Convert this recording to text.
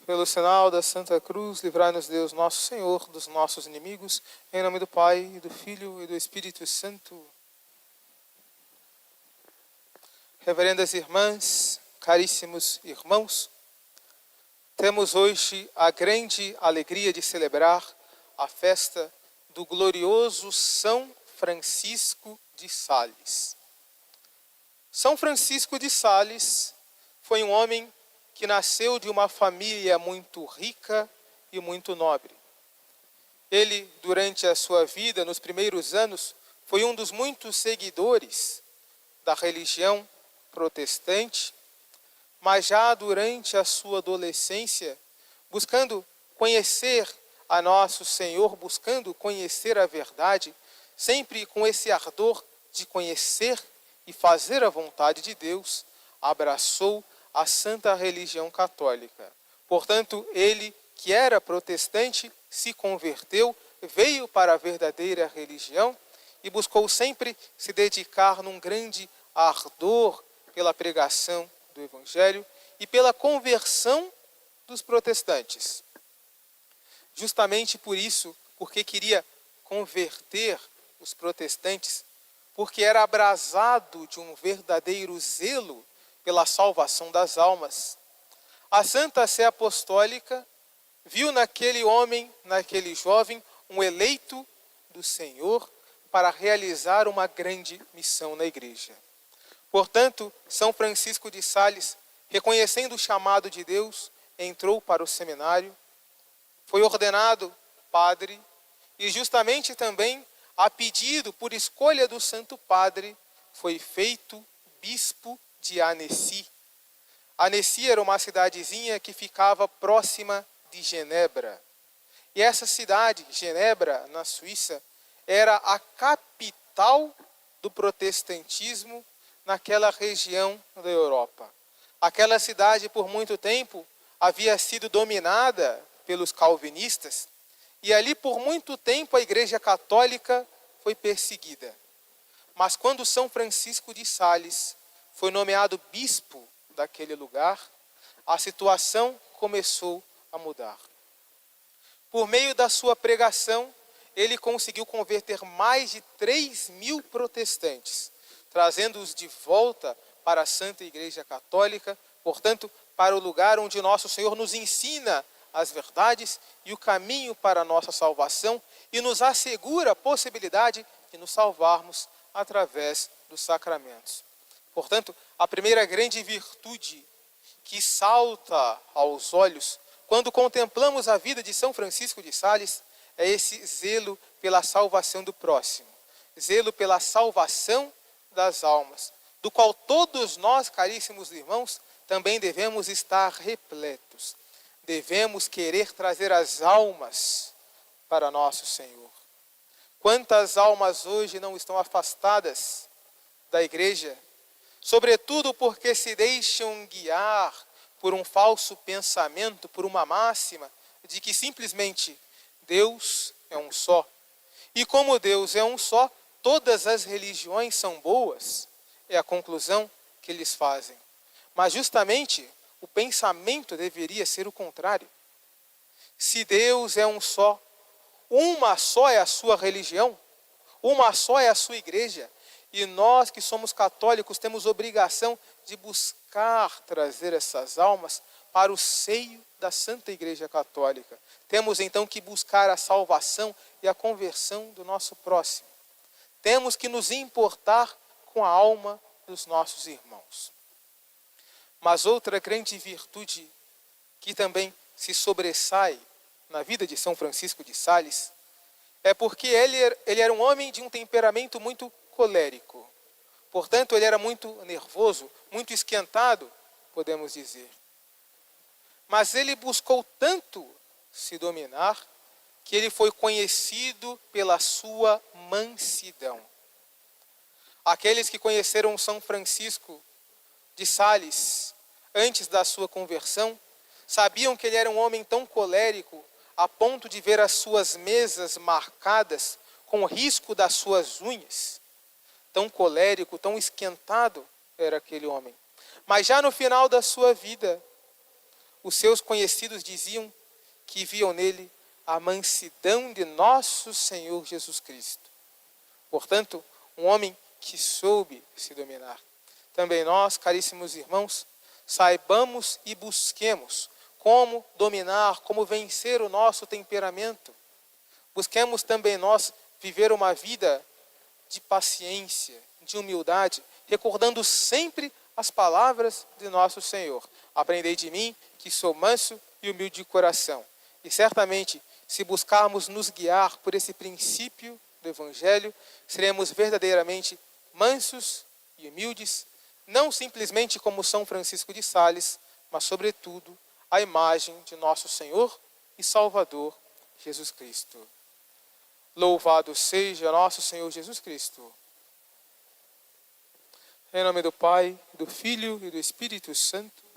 Pelo sinal da Santa Cruz, livrai-nos Deus, nosso Senhor, dos nossos inimigos, em nome do Pai, e do Filho e do Espírito Santo. Reverendas irmãs, caríssimos irmãos, temos hoje a grande alegria de celebrar a festa do glorioso São Francisco de Sales. São Francisco de Sales foi um homem que nasceu de uma família muito rica e muito nobre. Ele, durante a sua vida, nos primeiros anos, foi um dos muitos seguidores da religião protestante, mas já durante a sua adolescência, buscando conhecer a nosso Senhor, buscando conhecer a verdade, sempre com esse ardor de conhecer e fazer a vontade de Deus, abraçou a santa religião católica. Portanto, ele, que era protestante, se converteu, veio para a verdadeira religião e buscou sempre se dedicar num grande ardor pela pregação do Evangelho e pela conversão dos protestantes. Justamente por isso, porque queria converter os protestantes, porque era abrasado de um verdadeiro zelo pela salvação das almas, a Santa Sé Apostólica viu naquele homem, naquele jovem, um eleito do Senhor para realizar uma grande missão na igreja. Portanto, São Francisco de Sales, reconhecendo o chamado de Deus, entrou para o seminário, foi ordenado padre e justamente também, a pedido por escolha do Santo Padre, foi feito bispo de Annecy. Annecy era uma cidadezinha que ficava próxima de Genebra. E essa cidade, Genebra, na Suíça, era a capital do protestantismo naquela região da Europa. Aquela cidade, por muito tempo, havia sido dominada pelos calvinistas, e ali, por muito tempo, a Igreja Católica foi perseguida. Mas quando São Francisco de Sales foi nomeado bispo daquele lugar, a situação começou a mudar. Por meio da sua pregação, ele conseguiu converter mais de 3.000 protestantes, trazendo-os de volta para a Santa Igreja Católica, portanto, para o lugar onde nosso Senhor nos ensina as verdades e o caminho para a nossa salvação e nos assegura a possibilidade de nos salvarmos através dos sacramentos. Portanto, a primeira grande virtude que salta aos olhos quando contemplamos a vida de São Francisco de Sales é esse zelo pela salvação do próximo, zelo pela salvação das almas, do qual todos nós, caríssimos irmãos, também devemos estar repletos. Devemos querer trazer as almas para nosso Senhor. Quantas almas hoje não estão afastadas da igreja, sobretudo porque se deixam guiar por um falso pensamento, por uma máxima de que simplesmente Deus é um só. E como Deus é um só, todas as religiões são boas, é a conclusão que eles fazem. Mas justamente o pensamento deveria ser o contrário. Se Deus é um só, uma só é a sua religião, uma só é a sua igreja, e nós que somos católicos temos obrigação de buscar trazer essas almas para o seio da Santa Igreja Católica. Temos então que buscar a salvação e a conversão do nosso próximo. Temos que nos importar com a alma dos nossos irmãos. Mas outra grande virtude que também se sobressai na vida de São Francisco de Sales é porque ele era um homem de um temperamento muito colérico. Portanto, ele era muito nervoso, muito esquentado, podemos dizer. Mas ele buscou tanto se dominar que ele foi conhecido pela sua mansidão. Aqueles que conheceram São Francisco de Sales antes da sua conversão sabiam que ele era um homem tão colérico a ponto de ver as suas mesas marcadas com o risco das suas unhas. Tão colérico, tão esquentado era aquele homem. Mas já no final da sua vida, os seus conhecidos diziam que viam nele a mansidão de nosso Senhor Jesus Cristo. Portanto, um homem que soube se dominar. Também nós, caríssimos irmãos, saibamos e busquemos como dominar, como vencer o nosso temperamento. Busquemos também nós viver uma vida de paciência, de humildade, recordando sempre as palavras de nosso Senhor. Aprendei de mim, que sou manso e humilde de coração. E certamente, se buscarmos nos guiar por esse princípio do Evangelho, seremos verdadeiramente mansos e humildes, não simplesmente como São Francisco de Sales, mas sobretudo a imagem de nosso Senhor e Salvador Jesus Cristo. Louvado seja nosso Senhor Jesus Cristo. Em nome do Pai, do Filho e do Espírito Santo.